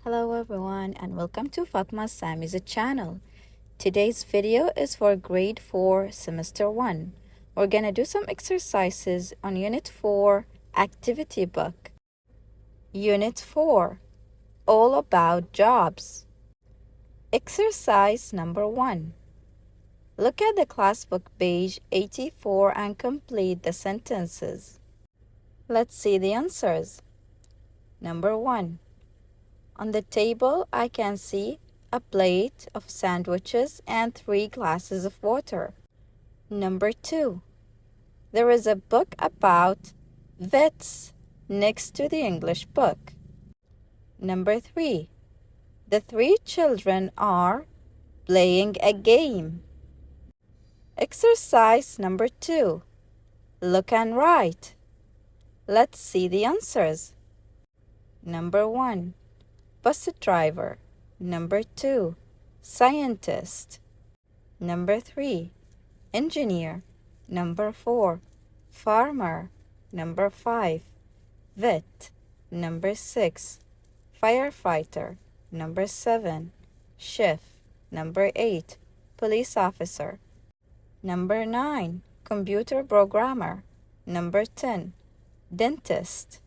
Hello everyone and welcome to Fatma's Music channel. Today's video is for grade 4 semester 1. We're gonna do some exercises on unit 4 activity book. Unit 4, all about jobs. Exercise number 1. Look at the class book page 84 and complete the sentences. Let's see the answers. Number 1. On the table, I can see a plate of sandwiches and 3 glasses of water. Number 2. There is a book about vets next to the English book. Number 3. The 3 children are playing a game. Exercise number 2. Look and write. Let's see the answers. Number 1. Bus driver. Number 2. Scientist. Number 3. Engineer. Number 4. Farmer. Number 5. Vet. Number 6. Firefighter. Number 7. Chef. Number 8. Police officer. Number 9. Computer programmer. Number 10. Dentist.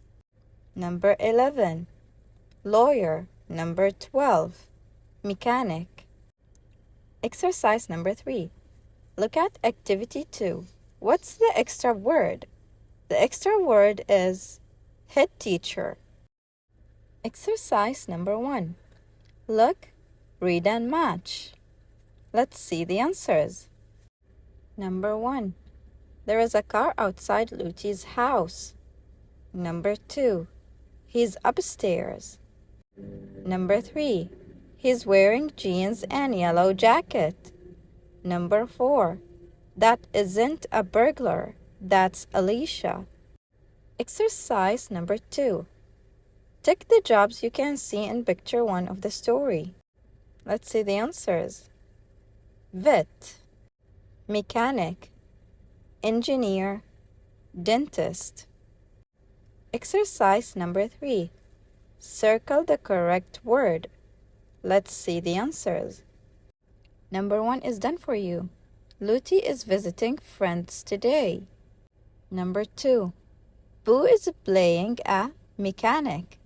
Number 11. Lawyer. Number 12. Mechanic. Exercise number 3. Look at activity 2. What's the extra word? The extra word is head teacher. Exercise number 1. Look, read and match. Let's see the answers. Number 1. There is a car outside Luti's house. Number 2. He's upstairs. Number 3. He's wearing jeans and yellow jacket. Number 4. That isn't a burglar. That's Alicia. Exercise number 2. Tick the jobs you can see in picture 1 of the story. Let's see the answers. Vet, mechanic, engineer, dentist. Exercise number 3. Circle the correct word. Let's see the answers. Number 1 is done for you. Luti is visiting friends today. Number 2. Boo is playing a mechanic.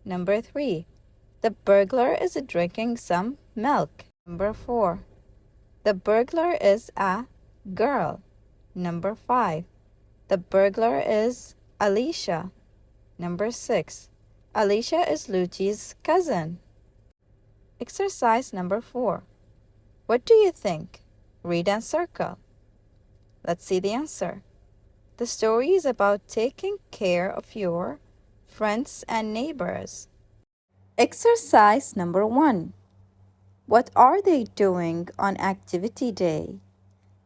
Number 3. The burglar is drinking some milk. Number 4. The burglar is a girl. Number 5. The burglar is Alicia. Number 6. Alicia is Luti's cousin. Exercise number 4. What do you think? Read and circle. Let's see the answer. The story is about taking care of your friends and neighbors. Exercise number 1. What are they doing on activity day?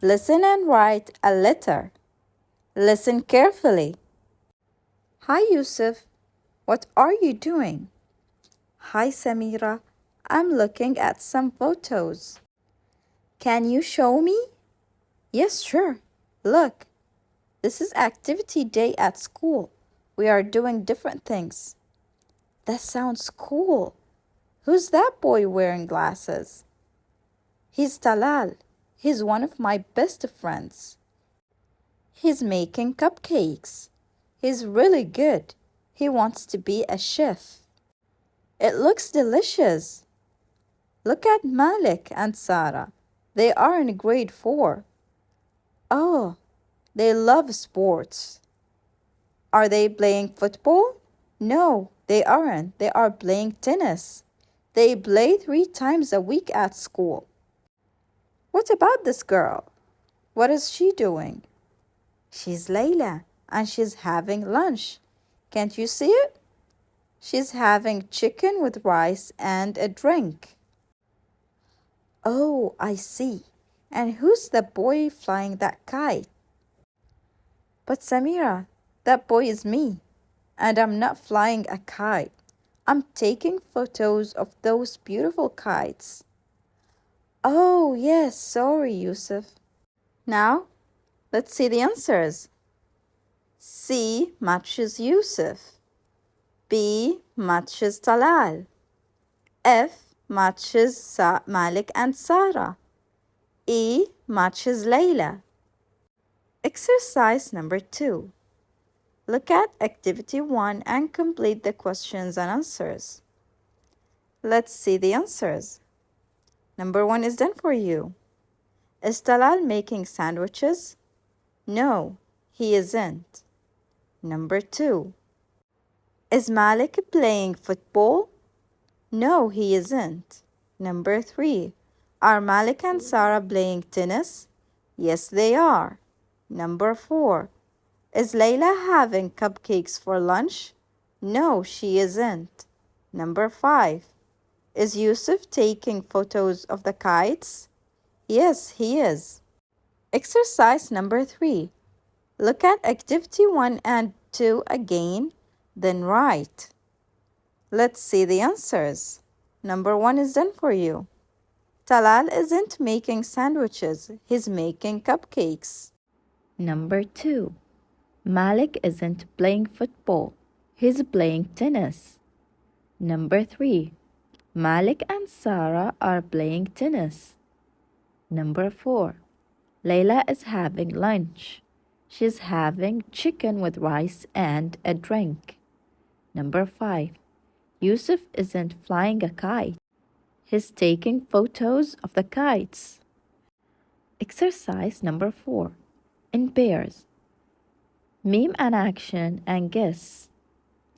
Listen and write a letter. Listen carefully. Hi, Yusuf. What are you doing? Hi, Samira. I'm looking at some photos. Can you show me? Yes, sure. Look, this is activity day at school. We are doing different things. That sounds cool. Who's that boy wearing glasses? He's Talal. He's one of my best friends. He's making cupcakes. He's really good. He wants to be a chef. It looks delicious. Look at Malik and Sarah. They are in grade 4. Oh, they love sports. Are they playing football? No, they aren't. They are playing tennis. They play 3 times a week at school. What about this girl? What is she doing? She's Layla, and she's having lunch. Can't you see it? She's having chicken with rice and a drink. Oh, I see. And who's the boy flying that kite? But Samira, that boy is me. And I'm not flying a kite. I'm taking photos of those beautiful kites. Oh, yes, sorry, Yusuf. Now, let's see the answers. C matches Yusuf. B matches Talal. F matches Malik and Sarah. E matches Layla. Exercise number 2. Look at activity 1 and complete the questions and answers. Let's see the answers. Number 1 is done for you. Is Talal making sandwiches? No, he isn't. Number 2. Is Malik playing football? No, he isn't. Number 3. Are Malik and Sarah playing tennis? Yes, they are. Number 4. Is Layla having cupcakes for lunch? No, she isn't. Number 5. Is Yusuf taking photos of the kites? Yes, he is. Exercise number 3. Look at activity 1 and 2 again, then write. Let's see the answers. Number 1 is done for you. Talal isn't making sandwiches, he's making cupcakes. Number 2. Malik isn't playing football, he's playing tennis. Number 3. Malik and Sarah are playing tennis. Number 4. Layla is having lunch. She's having chicken with rice and a drink. Number 5. Yusuf isn't flying a kite. He's taking photos of the kites. Exercise number 4. In pairs. Meme an action and guess.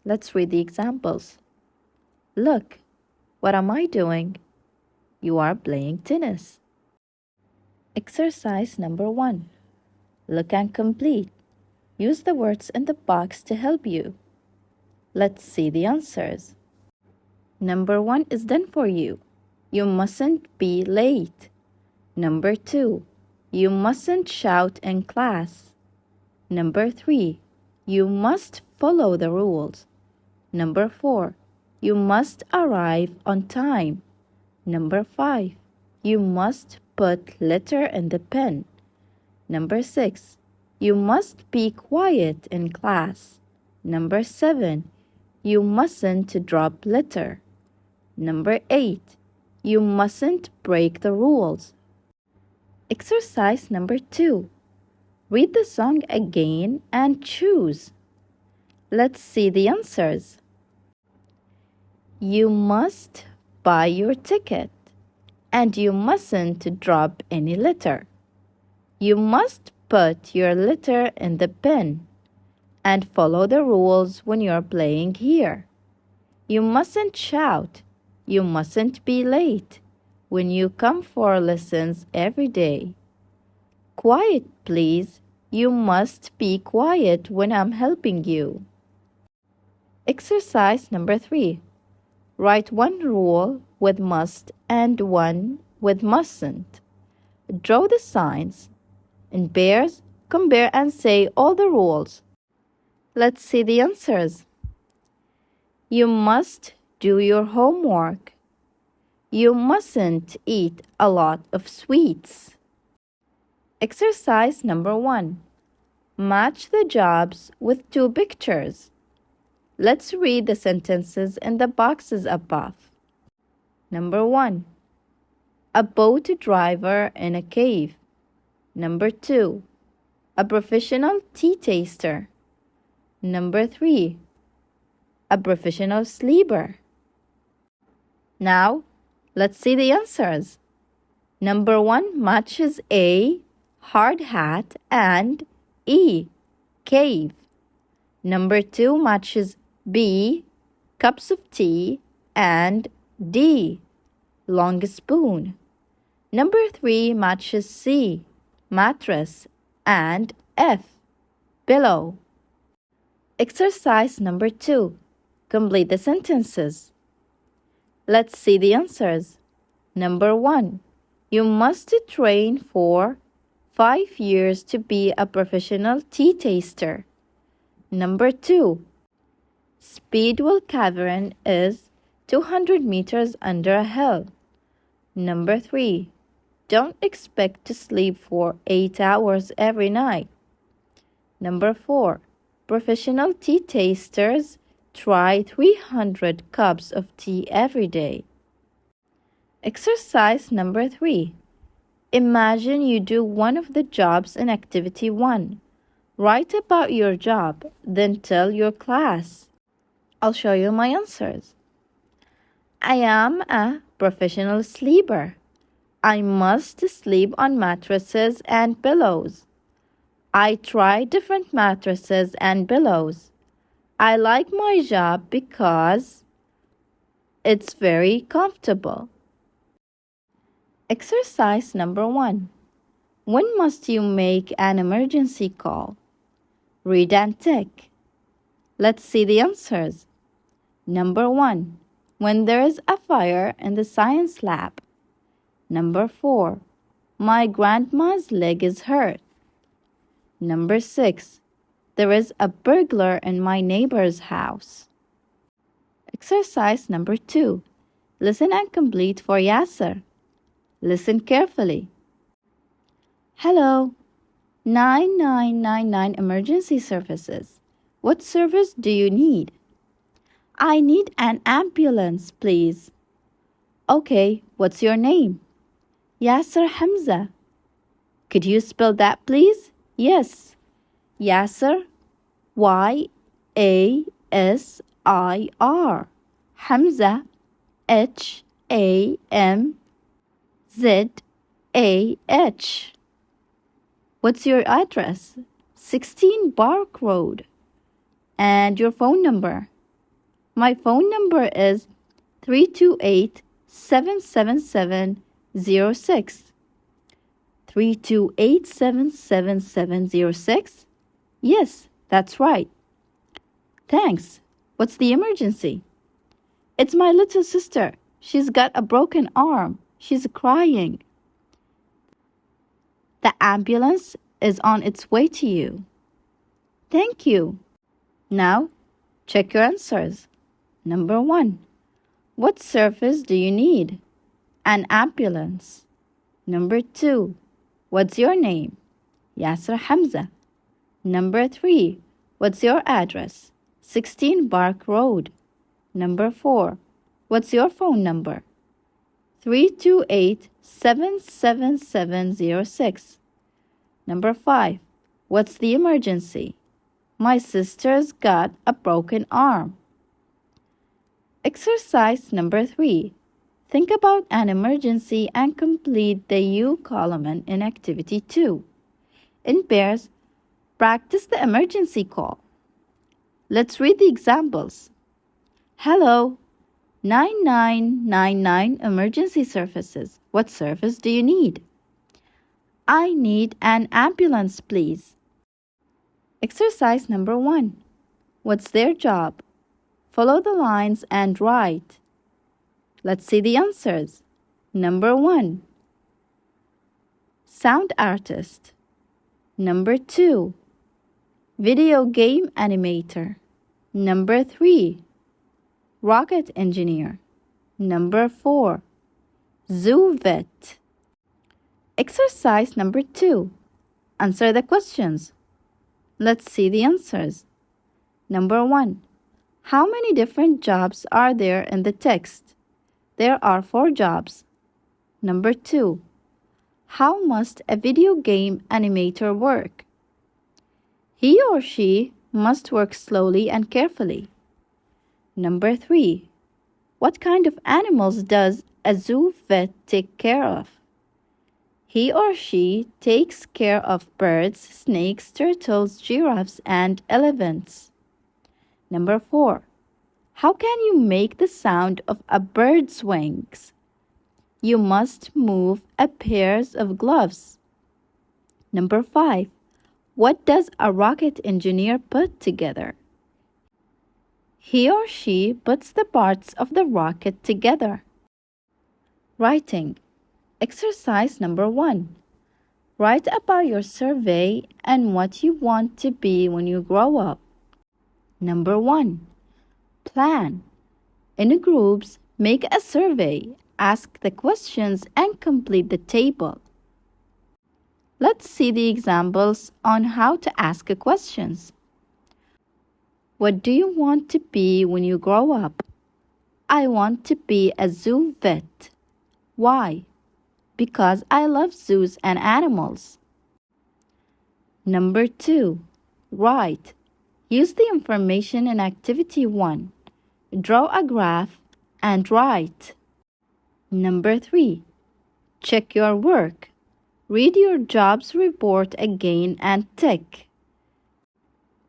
Let's read the examples. Look, what am I doing? You are playing tennis. Exercise number 1. Look and complete. Use the words in the box to help you. Let's see the answers. Number 1 is done for you. You mustn't be late. Number 2. You mustn't shout in class. Number 3. You must follow the rules. Number 4. You must arrive on time. Number 5. You must put letter in the pen. Number 6. You must be quiet in class. Number 7. You mustn't drop letter. Number 8. You mustn't break the rules. Exercise number 2. Read the song again and choose. Let's see the answers. You must buy your ticket, and you mustn't drop any letter. You must put your letter in the pen and follow the rules when you're playing here. You mustn't shout. You mustn't be late when you come for lessons every day. Quiet, please. You must be quiet when I'm helping you. Exercise number 3. Write one rule with must and one with mustn't. Draw the signs. In pairs, compare and say all the rules. Let's see the answers. You must do your homework. You mustn't eat a lot of sweets. Exercise number 1. Match the jobs with 2 pictures. Let's read the sentences in the boxes above. Number 1. A boat driver in a cave. Number 2. A professional tea taster. Number 3. A professional sleeper. Now, let's see the answers. Number 1 matches A, hard hat, and E, cave. Number 2 matches B, cups of tea, and D, long spoon. Number 3 matches C, mattress, and F, pillow. Exercise number 2. Complete the sentences. Let's see the answers. Number 1. You must train for 5 years to be a professional tea taster. Number 2. Speedwell Cavern is 200 meters under a hill. Number 3. Don't expect to sleep for 8 hours every night. Number 4. Professional tea tasters try 300 cups of tea every day. Exercise number 3. Imagine you do one of the jobs in Activity 1. Write about your job, then tell your class. I'll show you my answers. I am a professional sleeper. I must sleep on mattresses and pillows. I try different mattresses and pillows. I like my job because it's very comfortable. Exercise number 1. When must you make an emergency call? Read and tick. Let's see the answers. Number 1. When there is a fire in the science lab. Number 4. My grandma's leg is hurt. Number 6. There is a burglar in my neighbor's house. Exercise number 2. Listen and complete for Yasser. Listen carefully. Hello, 9999 Emergency Services. What service do you need? I need an ambulance, please. Okay, what's your name? Yasser Hamza. Could you spell that, please? Yes. Yasser, Y-A-S-I-R. Hamza, H-A-M-Z-A-H. What's your address? 16 Bark Road. And your phone number? My phone number is 328-777-06. 328-777-06? Yes, that's right. Thanks. What's the emergency? It's my little sister. She's got a broken arm. She's crying. The ambulance is on its way to you. Thank you. Now, check your answers. Number 1. What service do you need? An ambulance. Number 2. What's your name? Yasser Hamza. Number 3. What's your address? 16 Bark Road. Number 4. What's your phone number? 328-777-06. Number 5. What's the emergency? My sister's got a broken arm. Exercise number 3. Think about an emergency and complete the U column in Activity 2. In pairs, practice the emergency call. Let's read the examples. Hello, 9999 Emergency Services. What service do you need? I need an ambulance, please. Exercise number 1. What's their job? Follow the lines and write. Let's see the answers. Number 1. Sound artist. Number 2. Video game animator. Number 3. Rocket engineer. Number 4. Zoo vet. Exercise number 2. Answer the questions. Let's see the answers. Number 1. How many different jobs are there in the text? There are 4 jobs. Number 2. How must a video game animator work? He or she must work slowly and carefully. Number 3. What kind of animals does a zoo vet take care of? He or she takes care of birds, snakes, turtles, giraffes, and elephants. Number 4. How can you make the sound of a bird's wings? You must move a pair of gloves. Number 5. What does a rocket engineer put together? He or she puts the parts of the rocket together. Writing. Exercise number 1. Write about your survey and what you want to be when you grow up. Number 1. Plan. In groups, make a survey, ask the questions, and complete the table. Let's see the examples on how to ask questions. What do you want to be when you grow up? I want to be a zoo vet. Why? Because I love zoos and animals. Number 2. Write. Use the information in Activity 1. Draw a graph and write. Number 3. Check your work. Read your jobs report again and tick.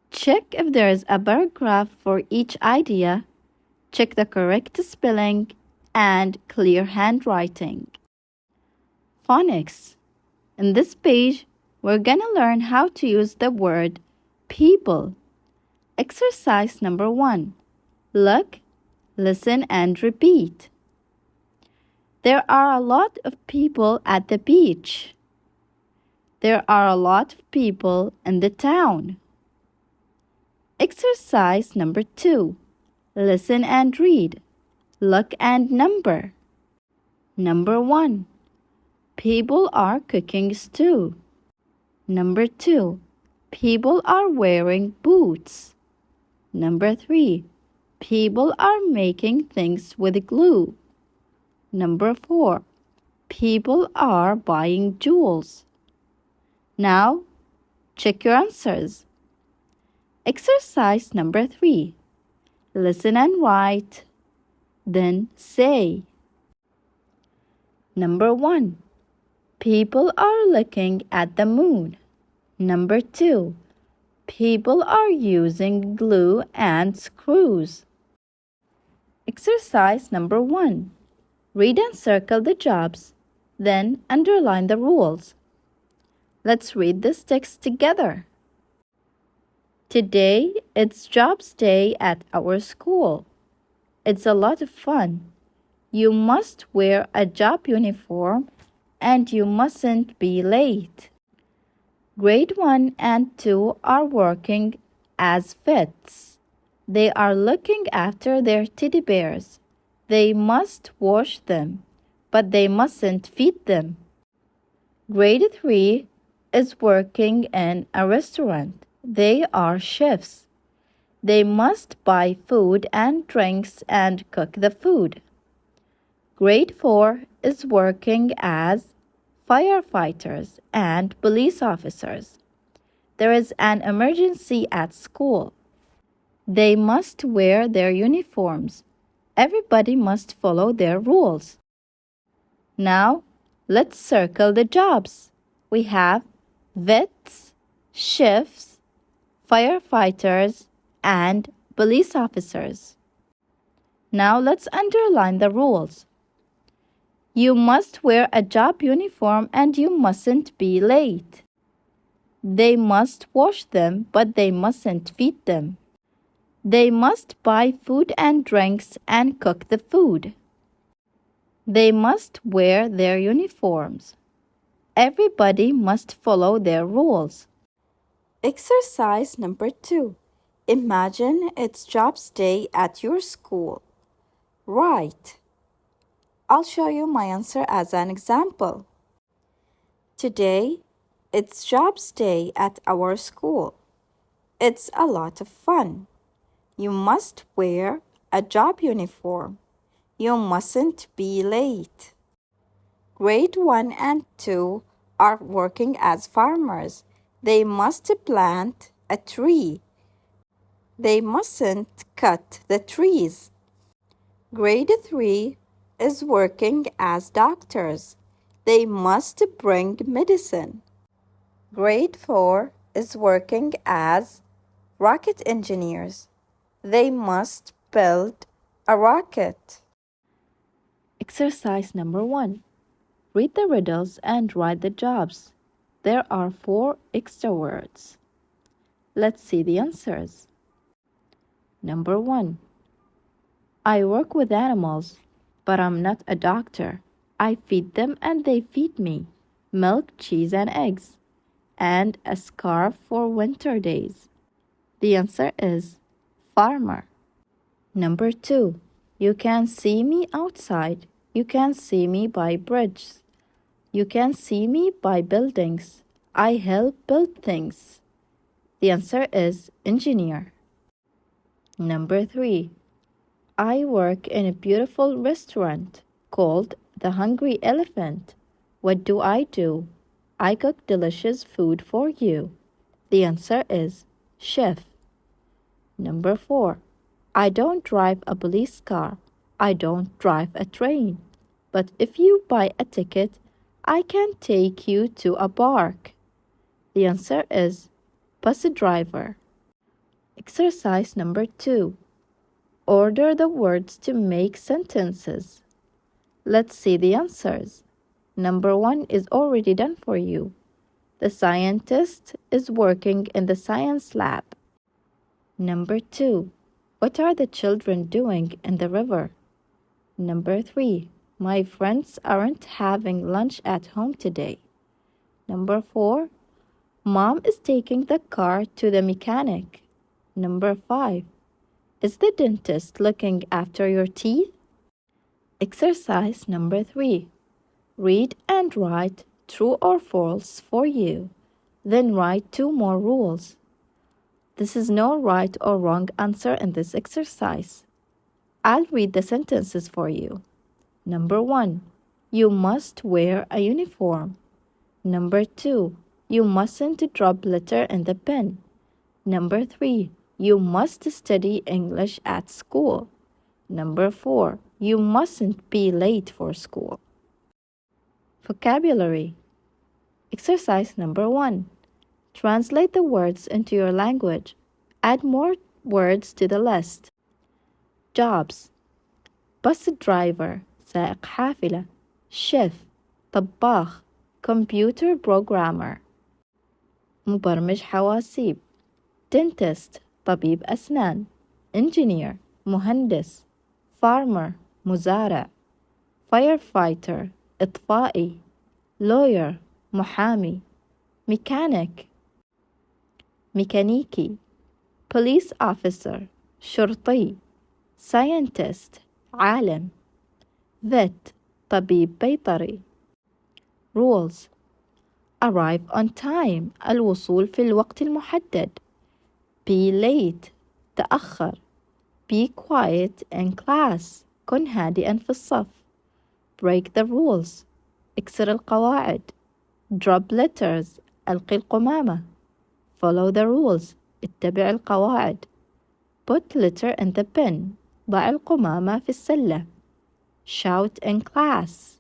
Check if there is a paragraph for each idea. Check the correct spelling and clear handwriting. Phonics. In this page, we're gonna learn how to use the word people. Exercise number 1. Look, listen, and repeat. There are a lot of people at the beach. There are a lot of people in the town. Exercise number 2. Listen and read. Look and number. Number 1. People are cooking stew. Number 2. People are wearing boots. Number 3. People are making things with glue. Number 4. People are buying jewels. Now, check your answers. Exercise number 3. Listen and write. Then say. Number 1. People are looking at the moon. Number 2. People are using glue and screws. Exercise number 1. Read and circle the jobs, then underline the rules. Let's read this text together. Today, it's Jobs Day at our school. It's a lot of fun. You must wear a job uniform and you mustn't be late. Grade 1 and 2 are working as vets. They are looking after their teddy bears. They must wash them, but they mustn't feed them. Grade 3 is working in a restaurant. They are chefs. They must buy food and drinks and cook the food. Grade 4 is working as firefighters and police officers. There is an emergency at school. They must wear their uniforms. Everybody must follow their rules. Now, let's circle the jobs. We have vets, chefs, firefighters, and police officers. Now, let's underline the rules. You must wear a job uniform and you mustn't be late. They must wash them, but they mustn't feed them. They must buy food and drinks and cook the food. They must wear their uniforms. Everybody must follow their rules. Exercise number 2. Imagine it's Jobs Day at your school. Write. I'll show you my answer as an example. Today, it's Jobs Day at our school. It's a lot of fun. You must wear a job uniform. You mustn't be late. Grade 1 and 2 are working as farmers. They must plant a tree. They mustn't cut the trees. Grade 3 is working as doctors. They must bring medicine. Grade 4 is working as rocket engineers. They must build a rocket. Exercise number 1. Read the riddles and write the jobs. There are 4 extra words. Let's see the answers. Number 1. I work with animals, but I'm not a doctor. I feed them and they feed me. Milk, cheese, and eggs. And a scarf for winter days. The answer is farmer. Number 2. You can see me outside. You can see me by bridges. You can see me by buildings. I help build things. The answer is engineer. Number 3. I work in a beautiful restaurant called The hungry elephant. What do? I cook delicious food for you. The answer is chef. Number 4. I don't drive a police car. I don't drive a train. But if you buy a ticket, I can take you to a park. The answer is bus driver. Exercise number 2. Order the words to make sentences. Let's see the answers. Number 1 is already done for you. The scientist is working in the science lab. Number 2. What are the children doing in the river? Number 3. My friends aren't having lunch at home today. Number 4. Mom is taking the car to the mechanic. Number 5. Is the dentist looking after your teeth? Exercise number 3. Read and write true or false for you. Then write 2 more rules. This is no right or wrong answer in this exercise. I'll read the sentences for you. Number 1. You must wear a uniform. Number 2. You mustn't drop litter in the pen. Number 3. You must study English at school. Number 4. You mustn't be late for school. Vocabulary. Exercise number 1. Translate the words into your language. Add more words to the list. Jobs. bus driver سائق حافلة. chef طباخ. computer programmer. مبرمج حواسيب. dentist طبيب أسنان. engineer مهندس. farmer مزارع. firefighter إطفائي. lawyer محامي. mechanic ميكانيكي. police officer شرطي. scientist عالم. vet طبيب بيطري. rules. arrive on time الوصول في الوقت المحدد. be late تأخر. be quiet in class كن هادئا في الصف. break the rules اكسر القواعد. drop letters ألقي القمامة. follow the rules اتبع القواعد. put litter in the bin ضع القمامة في السلة. shout in class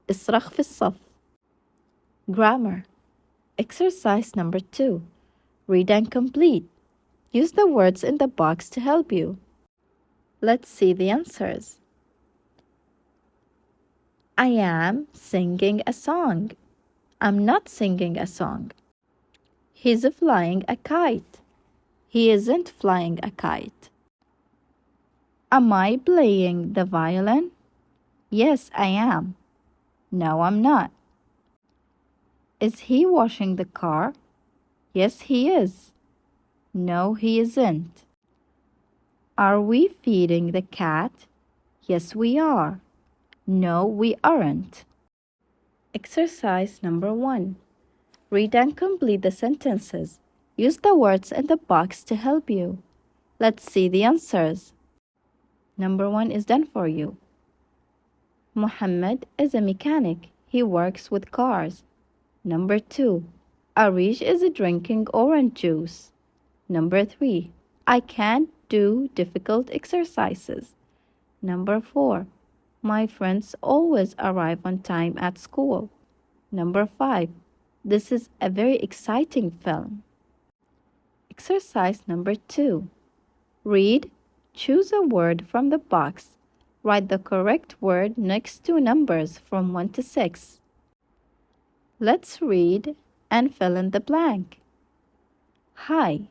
اصرخ في الصف. grammar. Exercise number 2. Read and complete. Use the words in the box to help you. Let's see the answers. I am singing a song. I'm not singing a song. He's flying a kite. He isn't flying a kite. Am I playing the violin? Yes, I am. No, I'm not. Is he washing the car? Yes, he is. No, he isn't. Are we feeding the cat? Yes, we are. No, we aren't. Exercise number 1. Read and complete the sentences. Use the words in the box to help you. Let's see the answers. Number 1 is done for you. Muhammad is a mechanic. He works with cars. Number 2. Arish is drinking orange juice. Number 3. I can't do difficult exercises. Number 4. My friends always arrive on time at school. Number 5. This is a very exciting film. Exercise number 2. Read, choose a word from the box. Write the correct word next to numbers from 1 to 6. Let's read and fill in the blank. Hi,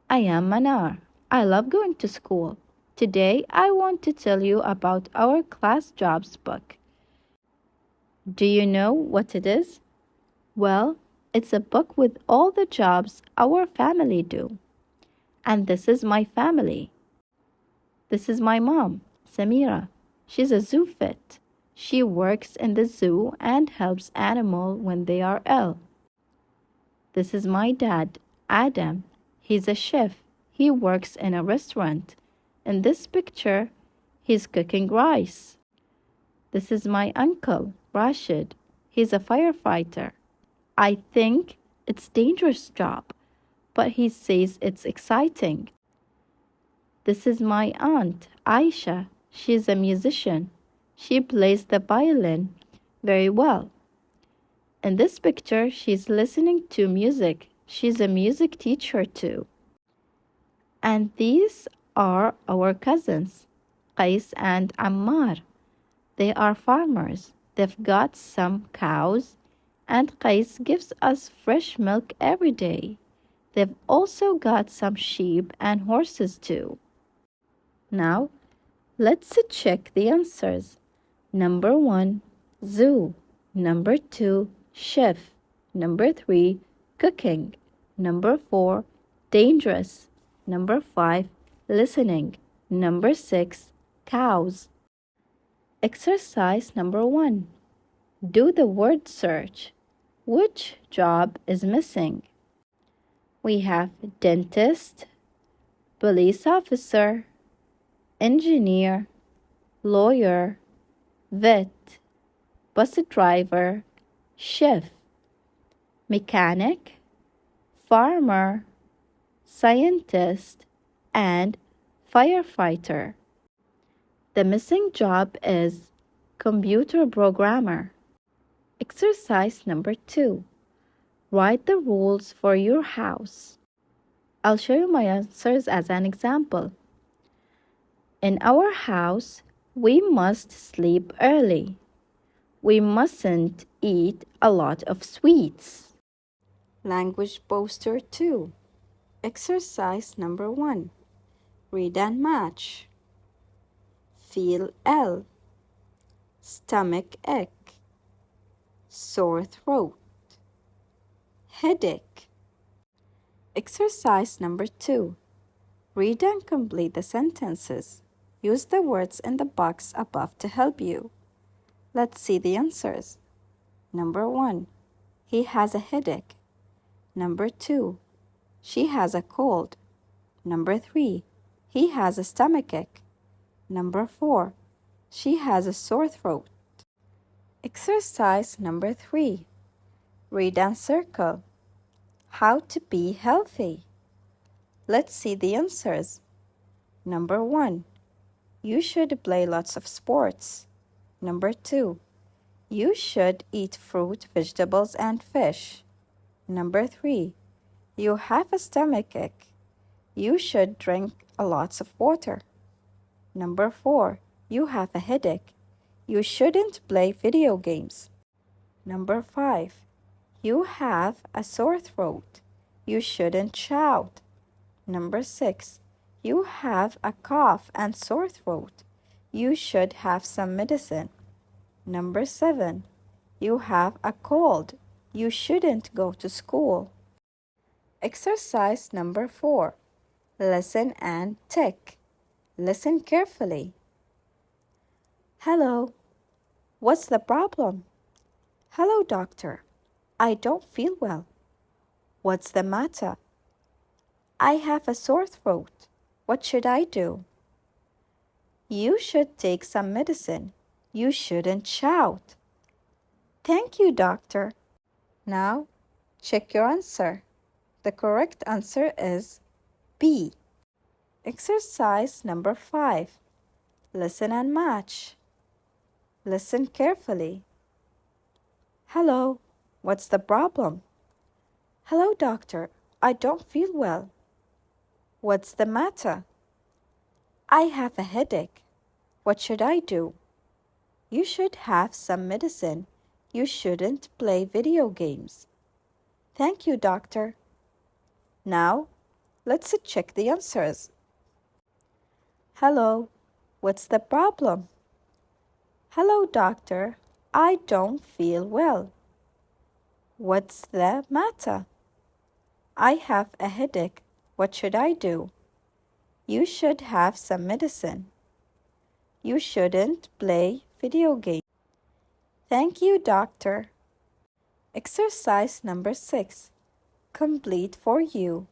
I am Manar. I love going to school. Today I want to tell you about our class jobs book. Do you know what it is? Well, it's a book with all the jobs our family do. And this is my family. This is my mom, Samira. She's a zoo vet. She works in the zoo and helps animals when they are ill. This is my dad, Adam. He's a chef. He works in a restaurant. In this picture, he's cooking rice. This is my uncle, Rashid. He's a firefighter. I think it's a dangerous job, but he says it's exciting. This is my aunt, Aisha. She's a musician. She plays the violin very well. In this picture, she's listening to music. She's a music teacher too. And these are our cousins, Qais and Ammar. They are farmers. They've got some cows, and Qais gives us fresh milk every day. They've also got some sheep and horses too. Now, let's check the answers. Number 1, zoo. Number 2, chef. Number 3, cooking. Number 4, dangerous. Number 5, listening. Number 6, cows. Exercise number 1. Do the word search. Which job is missing? We have dentist, police officer, engineer, lawyer, vet, bus driver, chef, mechanic, farmer, scientist, and firefighter. The missing job is computer programmer. Exercise number 2. Write the rules for your house. I'll show you my answers as an example. In our house, we must sleep early. We mustn't eat a lot of sweets. Language poster 2. Exercise number 1. Read and match. Feel L. Stomach ache. Sore throat. Headache. Exercise number 2. Read and complete the sentences. Use the words in the box above to help you. Let's see the answers. Number 1. He has a headache. Number 2. She has a cold. Number 3. He has a stomachache. Number 4. She has a sore throat. Exercise number 3. Read and circle. How to be healthy. Let's see the answers. Number 1. You should play lots of sports. Number 2. You should eat fruit, vegetables, and fish. Number 3. You have a stomachache. You should drink a lot of water. Number 4. You have a headache. You shouldn't play video games. Number 5. You have a sore throat. You shouldn't shout. Number 6. You have a cough and sore throat. You should have some medicine. Number 7. You have a cold. You shouldn't go to school. Exercise number 4. Listen and tick. Listen carefully. Hello. What's the problem? Hello, doctor. I don't feel well. What's the matter? I have a sore throat. What should I do? You should take some medicine. You shouldn't shout. Thank you, doctor. Now, check your answer. The correct answer is B. Exercise number 5. Listen and match. Listen carefully. Hello, what's the problem? Hello, doctor. I don't feel well. What's the matter? I have a headache. What should I do? You should have some medicine. You shouldn't play video games. Thank you, doctor. Now, let's check the answers. Hello, what's the problem? Hello, doctor. I don't feel well. What's the matter? I have a headache. What should I do? You should have some medicine. You shouldn't play video games. Thank you, doctor. Exercise number 6. Complete for you.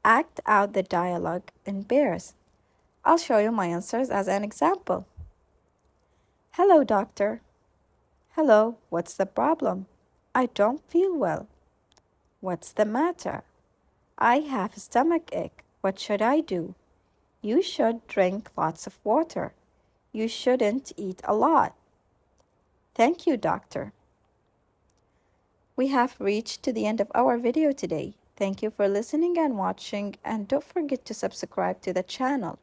Act out the dialogue in pairs. I'll show you my answers as an example. Hello, doctor. Hello, what's the problem? I don't feel well. What's the matter? I have a stomach ache. What should I do? You should drink lots of water. You shouldn't eat a lot. Thank you, doctor. We have reached to the end of our video today. Thank you for listening and watching, and don't forget to subscribe to the channel.